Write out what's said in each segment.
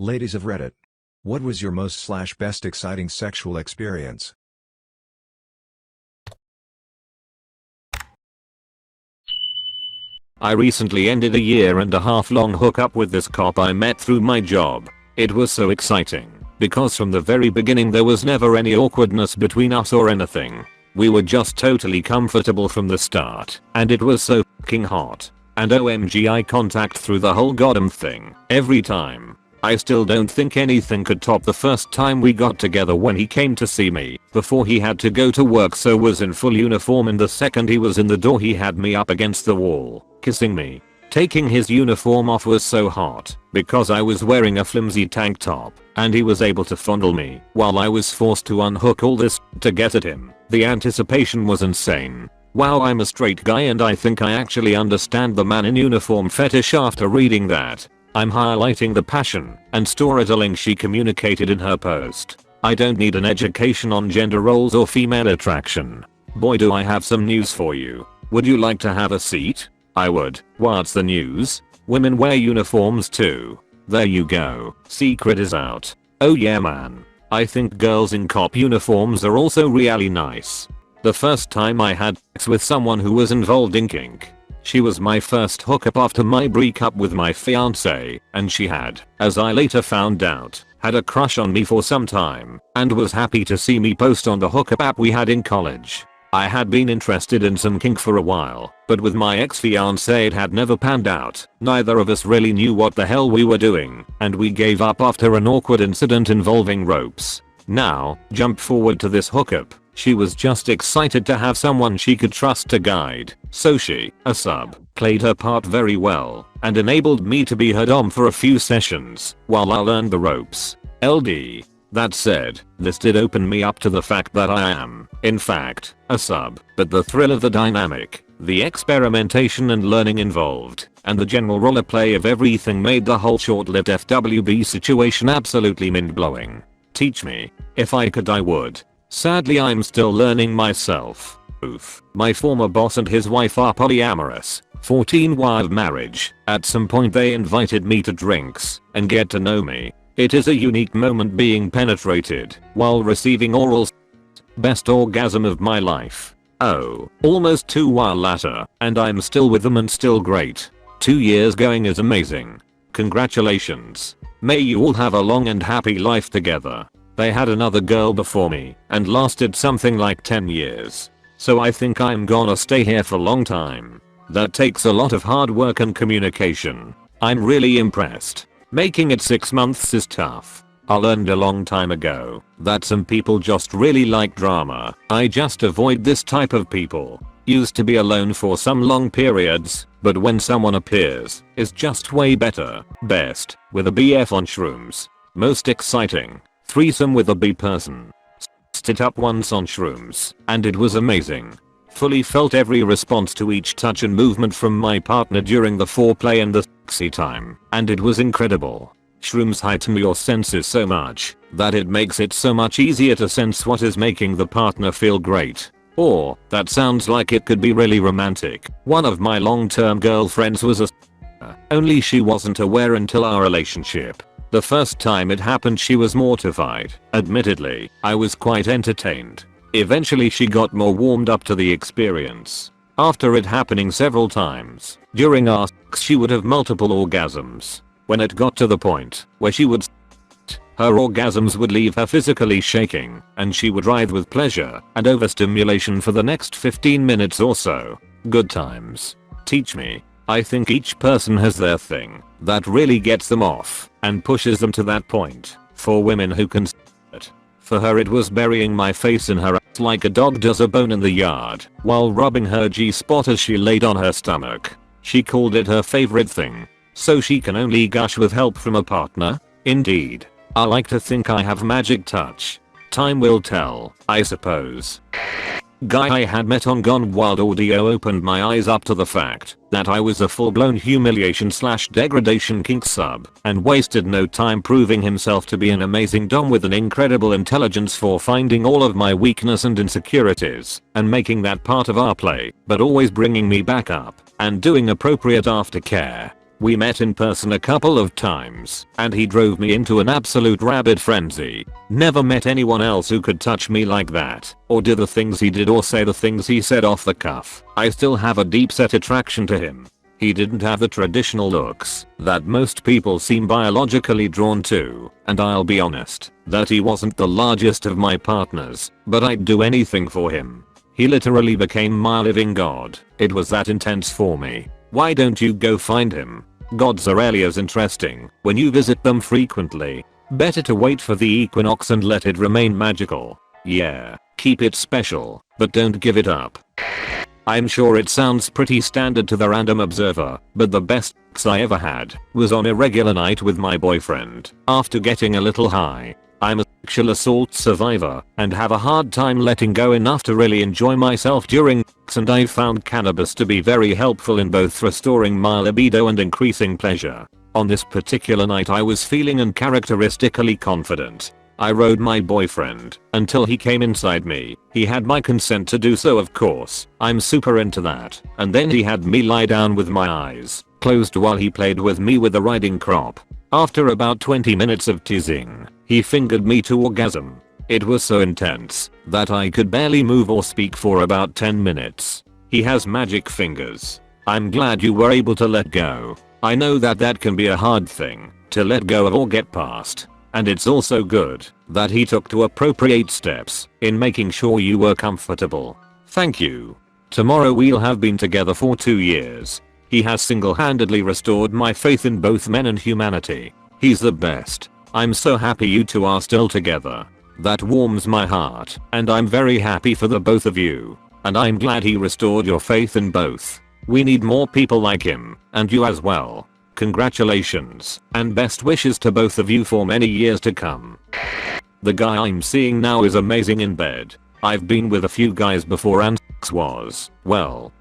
Ladies of Reddit. What was your most/best exciting sexual experience? I recently ended a year-and-a-half long hookup with this cop I met through my job. It was so exciting, because from the very beginning there was never any awkwardness between us or anything. We were just totally comfortable from the start, and it was so fucking hot. And OMG, eye contact through the whole goddamn thing, every time. I still don't think anything could top the first time we got together when he came to see me before he had to go to work, so was in full uniform, and the second he was in the door he had me up against the wall, kissing me. Taking his uniform off was so hot because I was wearing a flimsy tank top and he was able to fondle me while I was forced to unhook all this to get at him. The anticipation was insane. Wow, I'm a straight guy and I think I actually understand the man in uniform fetish after reading that. I'm highlighting the passion and storytelling she communicated in her post. I don't need an education on gender roles or female attraction. Boy, do I have some news for you. Would you like to have a seat? I would. What's the news? Women wear uniforms too. There you go. Secret is out. Oh yeah man. I think girls in cop uniforms are also really nice. The first time I had sex with someone who was involved in kink. She was my first hookup after my breakup with my fiance, and she had, as I later found out, had a crush on me for some time, and was happy to see me post on the hookup app we had in college. I had been interested in some kink for a while, but with my ex-fiance it had never panned out. Neither of us really knew what the hell we were doing, and we gave up after an awkward incident involving ropes. Now, jump forward to this hookup. She was just excited to have someone she could trust to guide, so she, a sub, played her part very well and enabled me to be her dom for a few sessions while I learned the ropes. LD. That said, this did open me up to the fact that I am, in fact, a sub, but the thrill of the dynamic, the experimentation and learning involved, and the general roleplay of everything made the whole short-lived FWB situation absolutely mind-blowing. Teach me. If I could, I would. Sadly, I'm still learning myself. Oof. My former boss and his wife are polyamorous. 14-year marriage. At some point they invited me to drinks and get to know me. It is a unique moment being penetrated while receiving oral. Best orgasm of my life. Oh, almost 2 years later, and I'm still with them and still great. 2 years going is amazing. Congratulations. May you all have a long and happy life together. They had another girl before me and lasted something like 10 years. So I think I'm gonna stay here for a long time. That takes a lot of hard work and communication. I'm really impressed. Making it 6 months is tough. I learned a long time ago that some people just really like drama. I just avoid this type of people. Used to be alone for some long periods, but when someone appears, it's just way better. Best, with a BF on shrooms. Most exciting. Threesome with a B person. It up once on shrooms, and it was amazing. Fully felt every response to each touch and movement from my partner during the foreplay and the sexy time, and it was incredible. Shrooms heighten your senses so much that it makes it so much easier to sense what is making the partner feel great. Or, that sounds like it could be really romantic. One of my long-term girlfriends was a only she wasn't aware until our relationship. The first time it happened she was mortified. Admittedly, I was quite entertained. Eventually she got more warmed up to the experience. After it happening several times, during our sex she would have multiple orgasms. When it got to the point where she would her orgasms would leave her physically shaking, and she would writhe with pleasure and overstimulation for the next 15 minutes or so. Good times. Teach me. I think each person has their thing that really gets them off and pushes them to that point. For women who can it. For her it was burying my face in her ass like a dog does a bone in the yard while rubbing her G-spot as she laid on her stomach. She called it her favorite thing. So she can only gush with help from a partner? Indeed. I like to think I have magic touch. Time will tell, I suppose. Guy I had met on Gone Wild Audio opened my eyes up to the fact that I was a full-blown humiliation/degradation kink sub and wasted no time proving himself to be an amazing dom with an incredible intelligence for finding all of my weakness and insecurities and making that part of our play, but always bringing me back up and doing appropriate aftercare. We met in person a couple of times and he drove me into an absolute rabid frenzy. Never met anyone else who could touch me like that, or do the things he did or say the things he said off the cuff. I still have a deep set attraction to him. He didn't have the traditional looks that most people seem biologically drawn to, and I'll be honest that he wasn't the largest of my partners, but I'd do anything for him. He literally became my living god. It was that intense for me. Why don't you go find him? Gods are rarely as interesting when you visit them frequently. Better to wait for the equinox and let it remain magical. Yeah, keep it special, but don't give it up. I'm sure it sounds pretty standard to the random observer, but the best sex I ever had was on a regular night with my boyfriend after getting a little high. I'm a sexual assault survivor and have a hard time letting go enough to really enjoy myself during sex, and I've found cannabis to be very helpful in both restoring my libido and increasing pleasure. On this particular night I was feeling uncharacteristically confident. I rode my boyfriend until he came inside me. He had my consent to do so, of course. I'm super into that. And then he had me lie down with my eyes closed while he played with me with a riding crop. After about 20 minutes of teasing, he fingered me to orgasm. It was so intense that I could barely move or speak for about 10 minutes. He has magic fingers. I'm glad you were able to let go. I know that can be a hard thing to let go of or get past. And it's also good that he took to appropriate steps in making sure you were comfortable. Thank you. Tomorrow we'll have been together for 2 years. He has single-handedly restored my faith in both men and humanity. He's the best. I'm so happy you two are still together. That warms my heart, and I'm very happy for the both of you. And I'm glad he restored your faith in both. We need more people like him, and you as well. Congratulations, and best wishes to both of you for many years to come. The guy I'm seeing now is amazing in bed. I've been with a few guys before and sex was, well,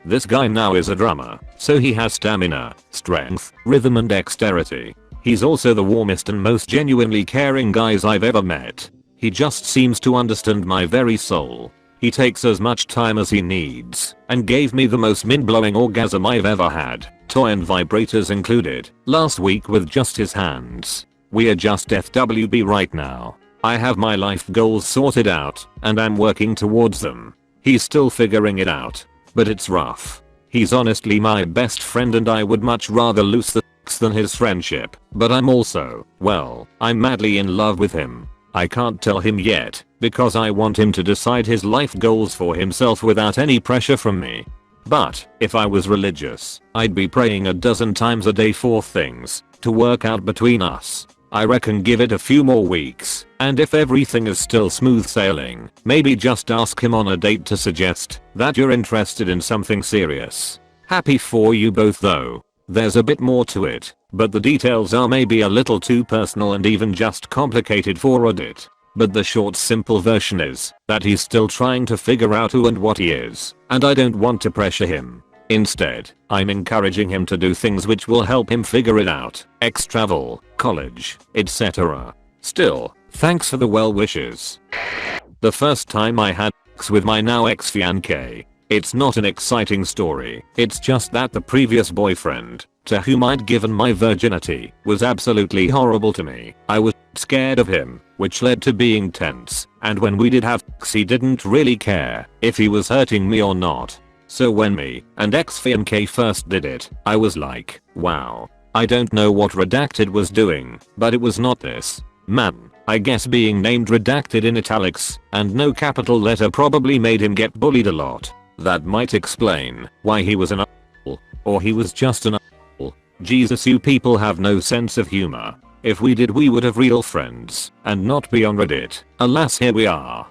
this guy now is a drummer, so he has stamina, strength, rhythm and dexterity. He's also the warmest and most genuinely caring guys I've ever met. He just seems to understand my very soul. He takes as much time as he needs and gave me the most mind-blowing orgasm I've ever had, toy and vibrators included, last week with just his hands. We are just FWB right now. I have my life goals sorted out and I'm working towards them. He's still figuring it out, but it's rough. He's honestly my best friend and I would much rather lose the sex than his friendship, but I'm also, well, I'm madly in love with him. I can't tell him yet because I want him to decide his life goals for himself without any pressure from me. But if I was religious, I'd be praying a dozen times a day for things to work out between us. I reckon give it a few more weeks, and if everything is still smooth sailing, maybe just ask him on a date to suggest that you're interested in something serious. Happy for you both though. There's a bit more to it, but the details are maybe a little too personal and even just complicated for Reddit. But the short simple version is that he's still trying to figure out who and what he is, and I don't want to pressure him. Instead, I'm encouraging him to do things which will help him figure it out. Travel, college, etc. Still, thanks for the well wishes. The first time I had sex with my now ex-fiancé. It's not an exciting story, it's just that the previous boyfriend, to whom I'd given my virginity, was absolutely horrible to me. I was scared of him, which led to being tense, and when we did have sex he didn't really care if he was hurting me or not. So when me and ex-fiancé first did it, I was like, wow. I don't know what Redacted was doing, but it was not this. Man, I guess being named Redacted in italics and no capital letter probably made him get bullied a lot. That might explain why he was an a**hole. Or he was just an a**hole. Jesus, you people have no sense of humor. If we did we would have real friends and not be on Reddit. Alas, here we are.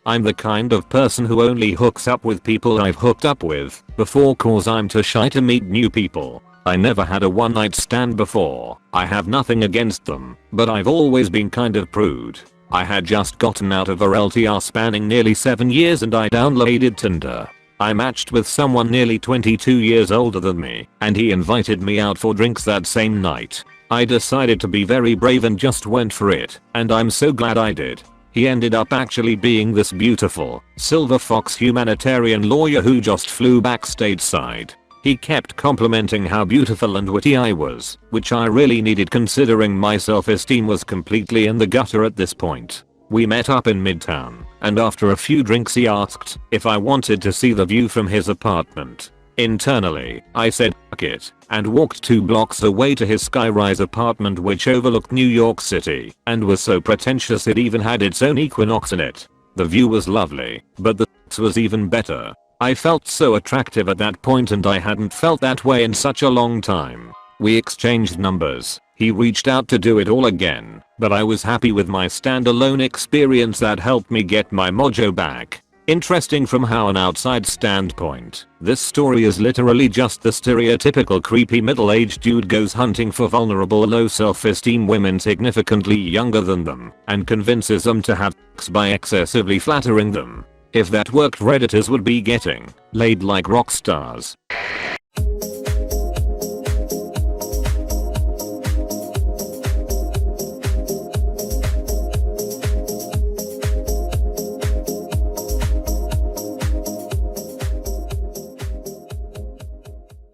I'm the kind of person who only hooks up with people I've hooked up with before cause I'm too shy to meet new people. I never had a one night stand before. I have nothing against them, but I've always been kind of prude. I had just gotten out of a LTR spanning nearly 7 years and I downloaded Tinder. I matched with someone nearly 22 years older than me and he invited me out for drinks that same night. I decided to be very brave and just went for it, and I'm so glad I did. He ended up actually being this beautiful, silver fox humanitarian lawyer who just flew back stateside. He kept complimenting how beautiful and witty I was, which I really needed considering my self-esteem was completely in the gutter at this point. We met up in Midtown, and after a few drinks he asked if I wanted to see the view from his apartment. Internally, I said fuck it, and walked 2 blocks away to his skyrise apartment which overlooked New York City, and was so pretentious it even had its own equinox in it. The view was lovely, but the sex was even better. I felt so attractive at that point and I hadn't felt that way in such a long time. We exchanged numbers. He reached out to do it all again, but I was happy with my standalone experience that helped me get my mojo back. Interesting from how an outside standpoint, this story is literally just the stereotypical creepy middle-aged dude goes hunting for vulnerable low self-esteem women significantly younger than them and convinces them to have sex by excessively flattering them. If that worked, Redditors would be getting laid like rock stars.